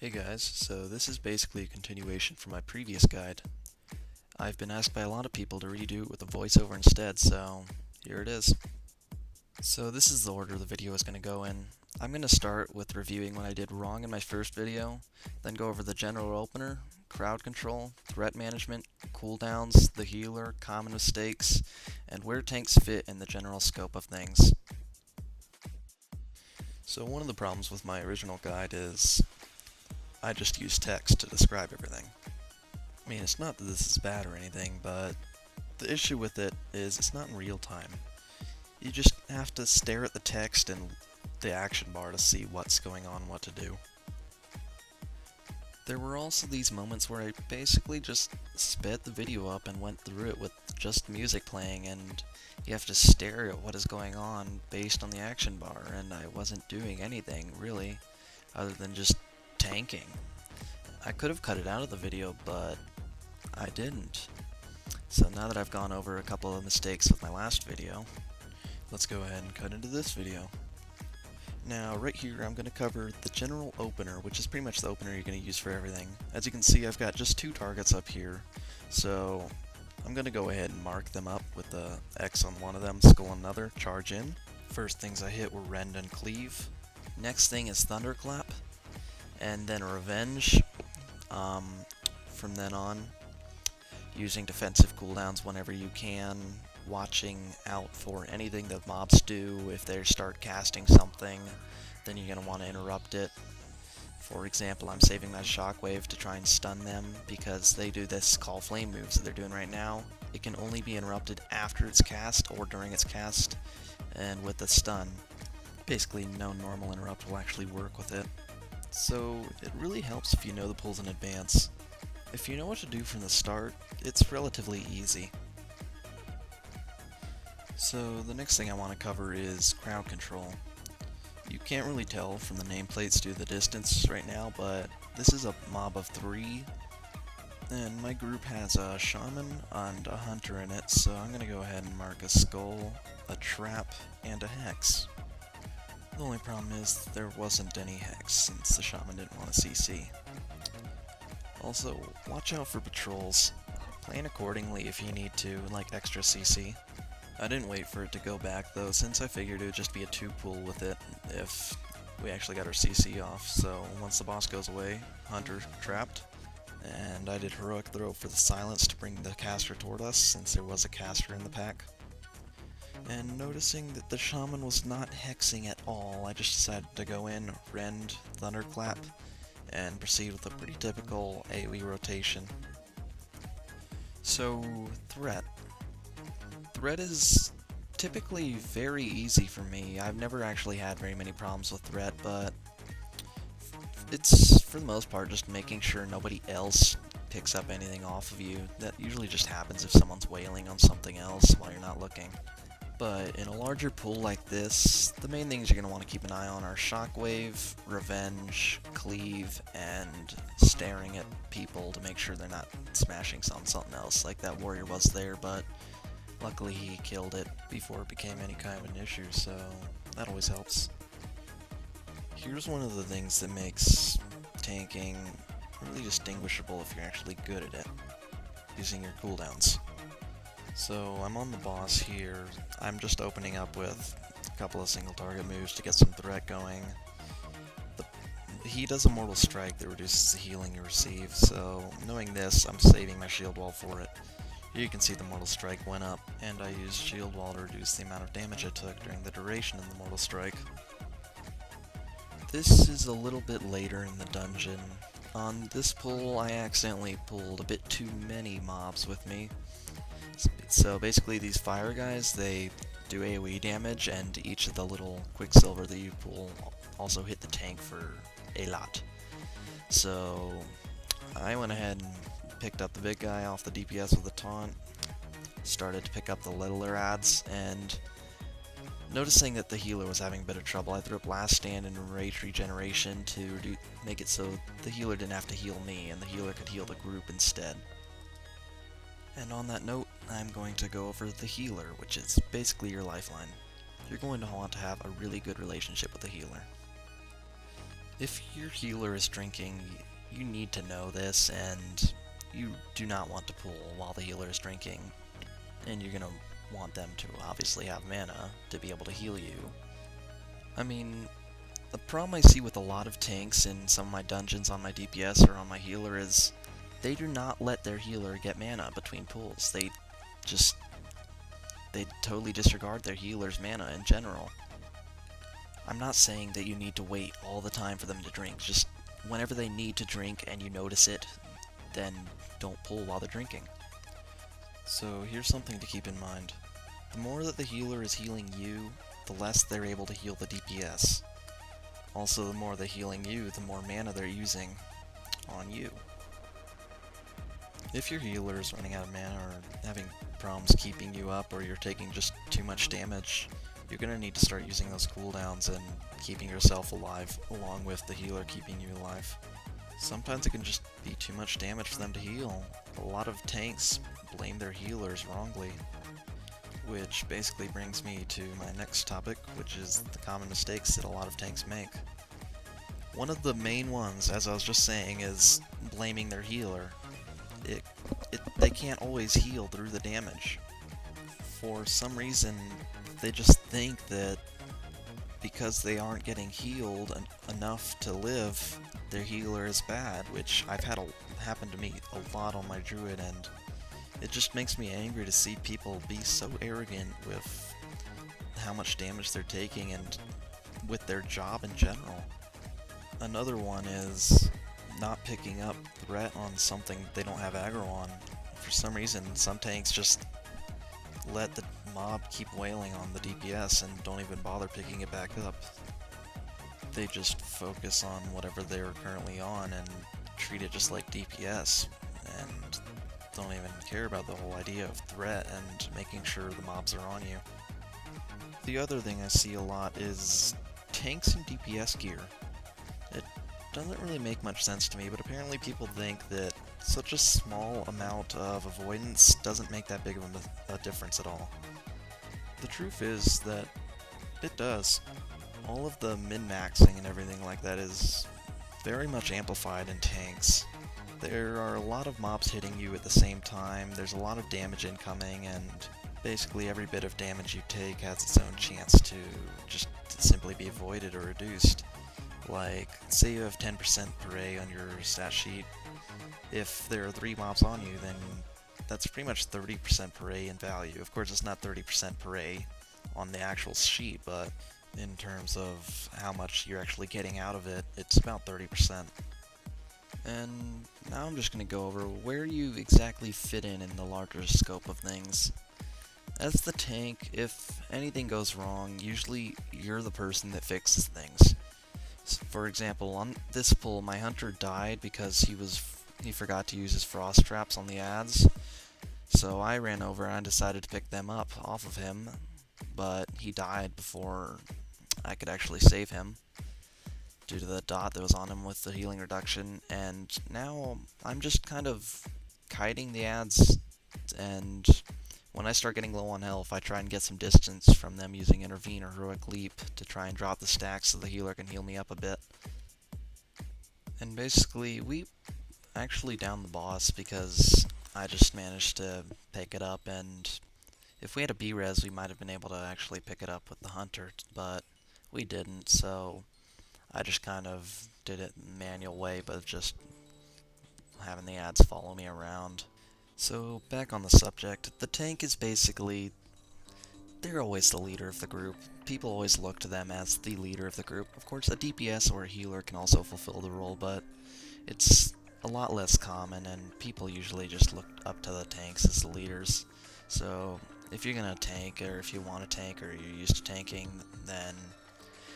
Hey guys, so this is basically a continuation from my previous guide. I've been asked by a lot of people to redo it with a voiceover instead, so here it is. So this is the order the video is going to go in. I'm going to start with reviewing what I did wrong in my first video, then go over the general opener, crowd control, threat management, cooldowns, the healer, common mistakes, and where tanks fit in the general scope of things. So one of the problems with my original guide is I just use text to describe everything. I mean, it's not that this is bad or anything, but the issue with it is it's not in real time. You just have to stare at the text and the action bar to see what's going on, what to do. There were also these moments where I basically just sped the video up and went through it with just music playing, and you have to stare at what is going on based on the action bar, and I wasn't doing anything, really, other than just tanking. I could have cut it out of the video, but I didn't. So now that I've gone over a couple of mistakes with my last video, let's go ahead and cut into this video. Now, right here, I'm going to cover the general opener, which is pretty much the opener you're going to use for everything. As you can see, I've got just two targets up here, so I'm going to go ahead and mark them up with the X on one of them, skull on another, charge in. First things I hit were rend and cleave. Next thing is thunderclap, and then revenge. From then on, using defensive cooldowns whenever you can, watching out for anything that mobs do. If they start casting something, then you're going to want to interrupt it. For example, I'm saving my shockwave to try and stun them because they do this call flame moves that they're doing right now. It can only be interrupted after it's cast or during its cast, and with the stun, basically no normal interrupt will actually work with it. So it really helps if you know the pulls in advance. If you know what to do from the start, it's relatively easy. So the next thing I want to cover is crowd control. You can't really tell from the nameplates due to the distance right now, but this is a mob of 3, and my group has a shaman and a hunter in it, so I'm going to go ahead and mark a skull, a trap, and a hex. The only problem is there wasn't any hex since the shaman didn't want a CC. Also, watch out for patrols. Plan accordingly if you need to, like extra CC. I didn't wait for it to go back though, since I figured it would just be a 2-pool with it if we actually got our CC off. So once the boss goes away, hunter trapped, and I did heroic throw for the silence to bring the caster toward us since there was a caster in the pack. And noticing that the shaman was not hexing at all, I just decided to go in, rend, thunderclap, and proceed with a pretty typical AoE rotation. So, threat. Threat is typically very easy for me. I've never actually had very many problems with threat, but it's, for the most part, just making sure nobody else picks up anything off of you. That usually just happens if someone's wailing on something else while you're not looking. But in a larger pool like this, the main things you're going to want to keep an eye on are shockwave, revenge, cleave, and staring at people to make sure they're not smashing something else, like that warrior was there, but luckily he killed it before it became any kind of an issue, so that always helps. Here's one of the things that makes tanking really distinguishable if you're actually good at it, using your cooldowns. So I'm on the boss here. I'm just opening up with a couple of single target moves to get some threat going. He does a mortal strike that reduces the healing you receive, so knowing this, I'm saving my shield wall for it. Here you can see the mortal strike went up, and I used shield wall to reduce the amount of damage I took during the duration of the mortal strike. This is a little bit later in the dungeon. On this pull, I accidentally pulled a bit too many mobs with me. So basically these fire guys, they do AoE damage, and each of the little quicksilver that you pull also hit the tank for a lot. So I went ahead and picked up the big guy off the DPS with a taunt, started to pick up the littler adds, and noticing that the healer was having a bit of trouble, I threw up last stand and rage regeneration to make it so the healer didn't have to heal me, and the healer could heal the group instead. And on that note, I'm going to go over the healer, which is basically your lifeline. You're going to want to have a really good relationship with the healer. If your healer is drinking, you need to know this, and you do not want to pull while the healer is drinking. And you're gonna want them to obviously have mana to be able to heal you. I mean, the problem I see with a lot of tanks in some of my dungeons on my DPS or on my healer is they do not let their healer get mana between pulls. They totally disregard their healer's mana in general. I'm not saying that you need to wait all the time for them to drink, just whenever they need to drink and you notice it, then don't pull while they're drinking. So here's something to keep in mind. The more that the healer is healing you, the less they're able to heal the DPS. Also, the more they're healing you, the more mana they're using on you. If your healer is running out of mana or having problems keeping you up, or you're taking just too much damage, you're going to need to start using those cooldowns and keeping yourself alive along with the healer keeping you alive. Sometimes it can just be too much damage for them to heal. A lot of tanks blame their healers wrongly. Which basically brings me to my next topic, which is the common mistakes that a lot of tanks make. One of the main ones, as I was just saying, is blaming their healer. They can't always heal through the damage. For some reason, they just think that because they aren't getting healed enough to live, their healer is bad, which I've had happen to me a lot on my druid, and it just makes me angry to see people be so arrogant with how much damage they're taking and with their job in general. Another one is not picking up threat on something they don't have aggro on. For some reason, some tanks just let the mob keep wailing on the DPS and don't even bother picking it back up. They just focus on whatever they're currently on and treat it just like DPS, and don't even care about the whole idea of threat and making sure the mobs are on you. The other thing I see a lot is tanks in DPS gear. It doesn't really make much sense to me, but apparently people think that such a small amount of avoidance doesn't make that big of a difference at all. The truth is that it does. All of the min-maxing and everything like that is very much amplified in tanks. There are a lot of mobs hitting you at the same time, there's a lot of damage incoming, and basically every bit of damage you take has its own chance to just simply be avoided or reduced. Like, say you have 10% parade on your stat sheet. If there are 3 mobs on you, then that's pretty much 30% parade in value. Of course, it's not 30% parade on the actual sheet, but in terms of how much you're actually getting out of it, it's about 30%. And now I'm just going to go over where you exactly fit in the larger scope of things. As the tank, if anything goes wrong, usually you're the person that fixes things. For example, on this pull, my hunter died because he forgot to use his frost traps on the ads. So I ran over and I decided to pick them up off of him, but he died before I could actually save him due to the dot that was on him with the healing reduction, and now I'm just kind of kiting the ads, and when I start getting low on health, I try and get some distance from them using Intervene or Heroic Leap to try and drop the stacks so the healer can heal me up a bit. And basically, we actually downed the boss because I just managed to pick it up, and if we had a B-res, we might have been able to actually pick it up with the hunter, but we didn't, so I just kind of did it in a manual way, but just having the ads follow me around. So, back on the subject, the tank is basically, they're always the leader of the group. People always look to them as the leader of the group. Of course, a DPS or a healer can also fulfill the role, but it's a lot less common, and people usually just look up to the tanks as the leaders. So, if you're gonna tank, or if you want to tank, or you're used to tanking, then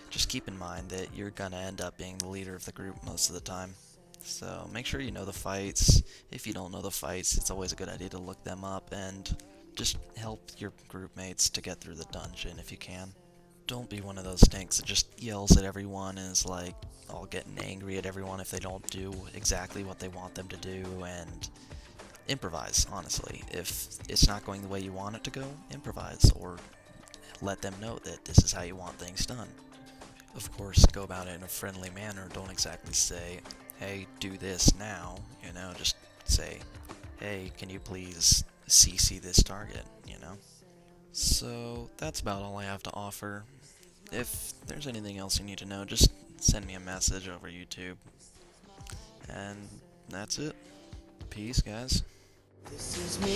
just keep in mind that you're gonna end up being the leader of the group most of the time. So make sure you know the fights. If you don't know the fights, it's always a good idea to look them up and just help your group mates to get through the dungeon if you can. Don't be one of those tanks that just yells at everyone and is like all getting angry at everyone if they don't do exactly what they want them to do, and improvise, honestly. If it's not going the way you want it to go, improvise, or let them know that this is how you want things done. Of course, go about it in a friendly manner. Don't exactly say, hey, do this now, just say, hey, can you please CC this target. So, that's about all I have to offer. If there's anything else you need to know, just send me a message over YouTube. And that's it. Peace, guys. This is me.